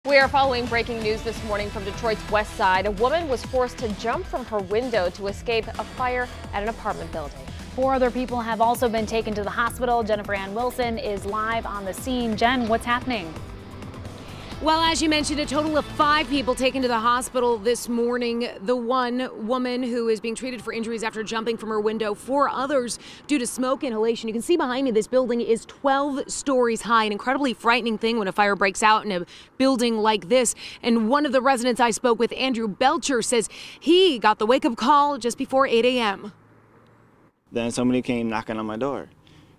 We are following breaking news this morning from Detroit's west side. A woman was forced to jump from her window to escape a fire at an apartment building. 4 other people have also been taken to the hospital. Jennifer Ann Wilson is live on the scene. Jen, what's happening? Well, as you mentioned, a total of 5 people taken to the hospital this morning. The one woman who is being treated for injuries after jumping from her window, 4 others due to smoke inhalation. You can see behind me, this building is 12 stories high, an incredibly frightening thing when a fire breaks out in a building like this. And one of the residents I spoke with, Andrew Belcher, says he got the wake-up call just before 8 a.m. Then somebody came knocking on my door.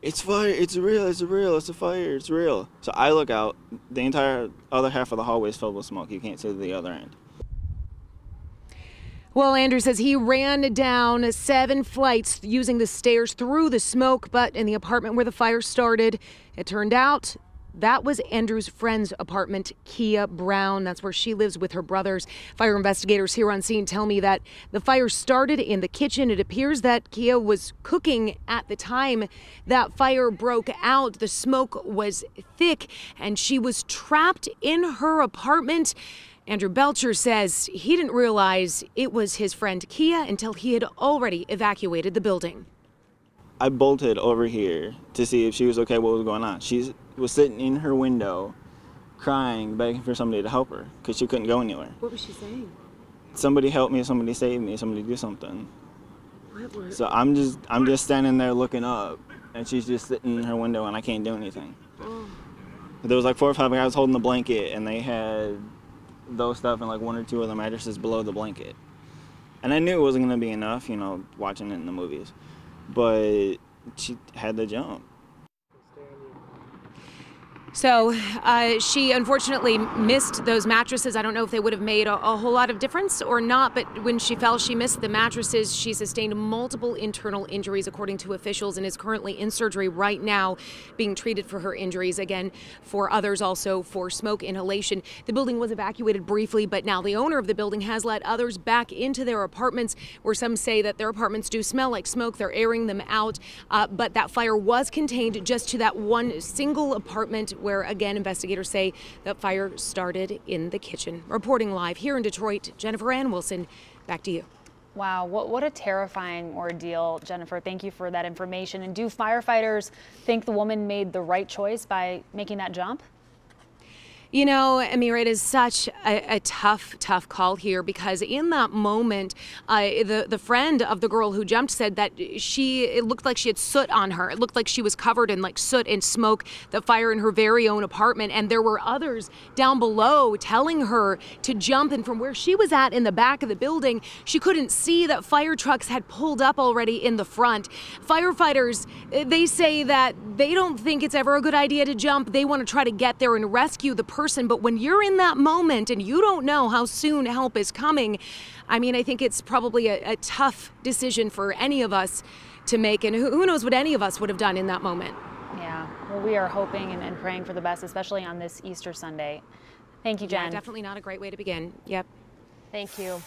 It's fire, it's real, it's real, it's a fire, it's real. So I look out, the entire other half of the hallway is filled with smoke. You can't see the other end. Well, Andrew says he ran down 7 flights using the stairs through the smoke, but in the apartment where the fire started, it turned out that was Andrew's friend's apartment, Kia Brown. That's where she lives with her brothers. Fire investigators here on scene tell me that the fire started in the kitchen. It appears that Kia was cooking at the time that fire broke out. The smoke was thick and she was trapped in her apartment. Andrew Belcher says he didn't realize it was his friend Kia until he had already evacuated the building. I bolted over here to see if she was okay, what was going on. She was sitting in her window, crying, begging for somebody to help her because she couldn't go anywhere. What was she saying? Somebody help me, somebody save me, somebody do something. So I'm just standing there looking up, and she's just sitting in her window, and I can't do anything. Oh. There was like 4 or 5 guys holding the blanket, and they had those stuff and like 1 or 2 of the mattresses below the blanket. And I knew it wasn't going to be enough, you know, watching it in the movies. But she had to jump. So she unfortunately missed those mattresses. I don't know if they would have made a whole lot of difference or not, but when she fell, she missed the mattresses. She sustained multiple internal injuries, according to officials, and is currently in surgery right now, being treated for her injuries. Again, for others also for smoke inhalation. The building was evacuated briefly, but now the owner of the building has let others back into their apartments, where some say that their apartments do smell like smoke. They're airing them out, but that fire was contained just to that one single apartment, where, again, investigators say that fire started in the kitchen. Reporting live here in Detroit, Jennifer Ann Wilson, back to you. Wow, what a terrifying ordeal, Jennifer. Thank you for that information. And do firefighters think the woman made the right choice by making that jump? You know, Amira, it is such a tough call here, because in that moment, the friend of the girl who jumped said that it looked like she had soot on her. It looked like she was covered in like soot and smoke, the fire in her very own apartment. And there were others down below telling her to jump. And from where she was at in the back of the building, she couldn't see that fire trucks had pulled up already in the front. Firefighters, they say that they don't think it's ever a good idea to jump. They want to try to get there and rescue the person, but when you're in that moment and you don't know how soon help is coming, I mean, I think it's probably a tough decision for any of us to make, and who knows what any of us would have done in that moment. Yeah, well, we are hoping and praying for the best, especially on this Easter Sunday. Thank you, Jen. Yeah, definitely not a great way to begin. Yep. Thank you.